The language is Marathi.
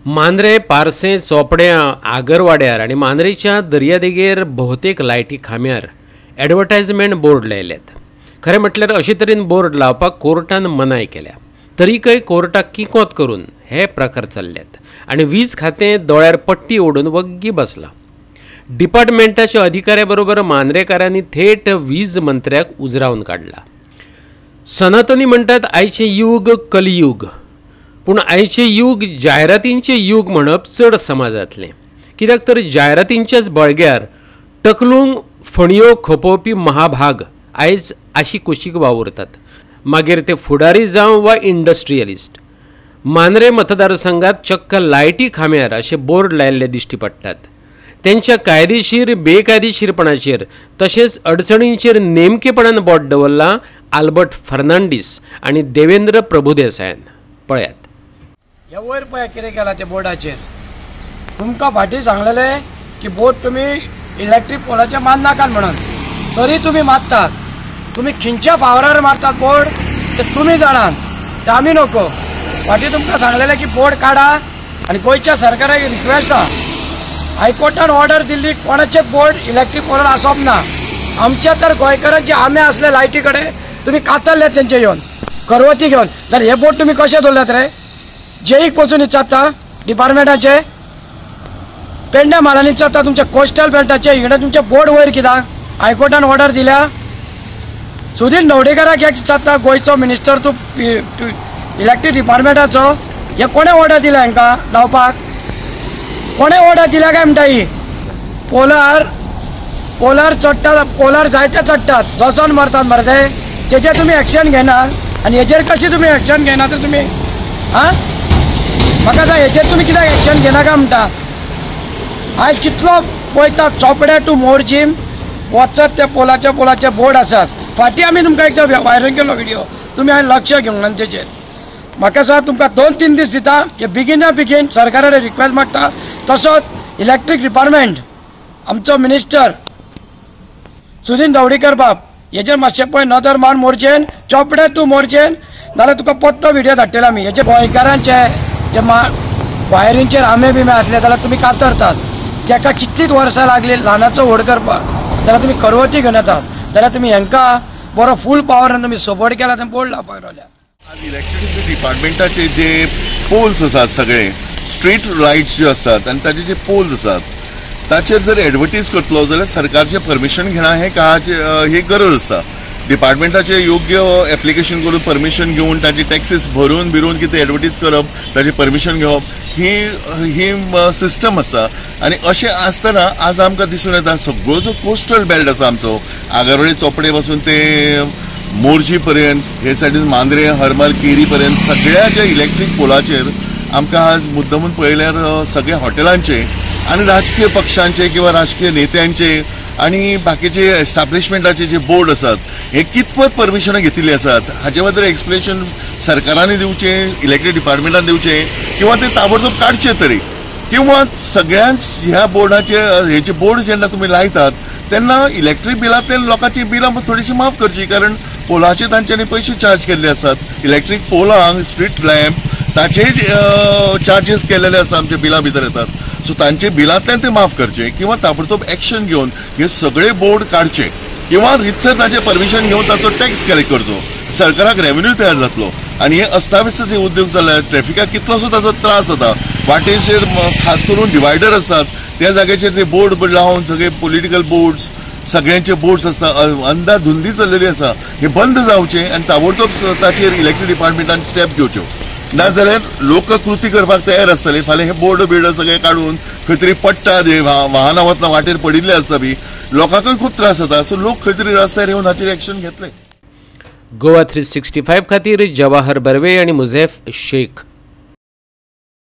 मांद्रे, पारसे, चोपड्या, आगरवाड्यार आनी मांद्रेच्या दर्यादेगेर भोवतेक लायटी खांब्यार एडवर्टायजमेंट बोर्ड लायल्यात. खरें म्हटल्यार अशे तरेन बोर्ड लावपाक कोर्टान मनाय केल्या. तरीकय कोर्टाक किकोंत करून हे प्रकार चल्ल्यात आनी वीज खातें दोळ्यार पट्टी ओडून वग्गी बसलां. डिपार्टमेंटाच्या अधिकाऱ्या बरोबर मांद्रेकारांनी थेट वीज मंत्र्याक उजरावन काडला. सनातनी म्हणटात आयचें युग कलियुग, पूण आयचें युग जायरातींचें युग म्हणप चड समाजांतलें. कित्याक तर जायरातींच्याच बळग्यार टकलूंक फणयो खपोवपी महाभाग आयज आशी कुशीक वावुरतात, मागीर ते फुडारी जावं वा इंडस्ट्रियलिस्ट. मांद्रे मतदारसंघात चक्क लायटी खांब्यार अशे बोर्ड लायिल्ले दिश्टी पडटात. त्यांच्या कायदेशीर बेकायदेशीरपणाचेर तशेंच अडचणींचेर नेमकेपणान बोट दवरलां आल्बर्ट फर्नांडीस आनी देवेंद्र प्रभुदेसायान. पळयात. ह्या वयर पळय कितें केलां त्या बोर्डाचेर. तुमकां फाटीं सांगलेलें की बोर्ड तुमी इलेक्ट्रीक पोलाचेर मारनाकात म्हणून, तरी तुमी मारतात. तुमी खंयच्या पावरार मारतात बोर्ड ते तुमी जाणात, ते आमी नको. फाटीं तुमकां सांगलेलें की बोर्ड काडा आनी गोंयच्या सरकाराक रिक्वेस्ट आहा, हायकोर्टान ऑर्डर दिल्ली कोणाचे बोर्ड इलेक्ट्रीक पोलार आसप ना. आमच्या तर गोंयकारांचे आमे असले लायटी कडेन तुमी कातरले तेंचे येवन करवती घेवन. तर हे बोर्ड तुमी कशे दवरल्यात रे? जेईक वचून इचारता डिपार्टमेंटाचे, पेंड्या म्हालांनी इचारता तुमच्या कोस्टल बेल्टाचे, इकडे तुमचे बोर्ड वयर कित्याक? हायकोर्टान ऑर्डर दिल्या. सुधीर ढवळीकराक एक इचारता गोंयचो मिनिस्टर तूं इलेक्ट्रीक डिपार्टमेंटाचो, हे कोणे ऑर्डर दिल्या हांकां लावपाक? कोणे ऑर्डर दिल्या काय म्हणटा ही? पोलार चडटात, पोलार जायते चडटात, दोसोन मारतात मरे. तेजेर तुमी एक्शन घेनात आनी हेजेर कशी तुमी एक्शन घेना तर तुमी म्हाका सांग, हेजेर तुमी कित्याक एक्शन घेना काय म्हणटा? आयज कितलो पळयता चोपड्या टू मोरजीम वचत त्या पोलाचे बोर्ड आसात. फाटीं आमी तुमकां एकदां व्हायरल केलो व्हिडिओ, तुमी हांवें लक्ष घेवंक ना तेजेर. म्हाका सांग, तुमकां 2-3 दीस दिता, हे बेगीन सरकारा कडेन रिक्वेस्ट मागता. तसोच इलेक्ट्रीक डिपार्टमेंट आमचो मिनिस्टर सुधीर ढवळीकर बाब, हेजेर मातशें पळय नदर मान मोरचेन, चोपडे टू मोरचेन, नाल्यार तुका पत्तो व्हिडिओ धाडटले आमी. हेचे गोंयकारांचे जे वायरींचेर आमे बिमे असले जाल्यार तुमी कातरतात. ताका कितलीच वर्सां लागली ल्हानाचो व्हड करपाक, जाल्यार तुमी करवती घेवन येतात. जाल्यार तुमी हांकां बरो फूल पावरान तुमी सपोर्ट केला, तें बोर्ड लावपाक रावल्या. आज इलेक्ट्रिसिटी डिपार्टमेंटाचे जे पोल्स आसात, सगळे स्ट्रीट लायट्स जे आसात आनी ताचे जे पोल्स आसात, ताचेर जर एडवर्टीज करतलो जाल्यार सरकारचे परमिशन घेणा ही गरज आसा. डिपार्टमेंटाचे योग्य एप्लिकेशन करून परमिशन घेवन ताची टॅक्सीस भरून कितें एडवर्टीज करप, ताचे परमिशन घेवप, ही सिस्टम आसा. आनी अशें आसतना आज आमकां दिसून येता सगळो जो कोस्टल बेल्ट आसा आमचो, आगरवाडी चोपडे पासून ते मोरजी पर्यंत, हे सायडीन मांद्रे, हरमल, केरी पर्यंत सगळ्या ज्या इलेक्ट्रीक पोलाचेर आमकां आज मुद्दमून पळयल्यार सगळ्या हॉटेलांचे आनी राजकीय पक्षांचे किंवा राजकीय नेत्यांचे आणि बाकीचे एस्टॅब्लिशमेंटाचे जे बोर्ड आसात, हे कितपत परमिशनां घेतिल्ली आसात हाचे बद्दल एक्सप्लेनेशन सरकारांनी दिवचें, इलेक्ट्रीक डिपार्टमेंटान दिवचें, किंवा ते ताबडतोब काडचे तरी. किंवा सगळ्यांच ह्या बोर्डाचे हेचे बोर्ड जेन्ना तुमी लायतात तेन्ना इलेक्ट्रीक बिलांतल्या लोकांची बिलां थोडीशी माफ करची, कारण पोलाचे तांच्यांनी पयशे चार्ज केल्ले आसात. इलेक्ट्रीक पोलांक, स्ट्रीट लॅम्प ताचे चार्जेस केलेले आसा आमच्या बिलां भितर येतात. सो तांचे बिलांतल्यान ते माफ करचे, किंवा ताबडतोब एक्शन घेवन हे सगळे बोर्ड काडचे, किंवा रितसर ताचे परमिशन घेवन ताचो टॅक्स कलेक्ट करचो. सरकाराक रेव्हेन्यू तयार जातलो. आनी हे अस्ताव्यस्त जे उद्योग जाल्यात, ट्रॅफिकाक कितलोसो ताचो त्रास जाता. वाटेचेर खास करून डिवायडर आसात, त्या जाग्याचेर ते बोर्ड लावन सगळे पॉलिटिकल बोर्ड्स, सगळ्यांचे बोर्ड्स आसा, अंधाधुंदी चल्लेली आसा, हे बंद जावचे आनी ताबडतोब ताचेर इलेक्ट्रीक डिपार्टमेंटान स्टेप घेवच्यो. नाजाल्यार लोक कृती करपाक तयार आसतले. फाल्यां हे बोर्ड सगळे काडून खंय तरी पडटात, वाहनां वतना वाटेर पडिल्ले आसता बी, लोकांकूय खूब त्रास जाता. सो लोक खंय तरी रस्त्यार येवन हाचेर एक्शन घेतले. गोवा 365 खातीर जवाहर बर्वे आनी मुझेफ शेख.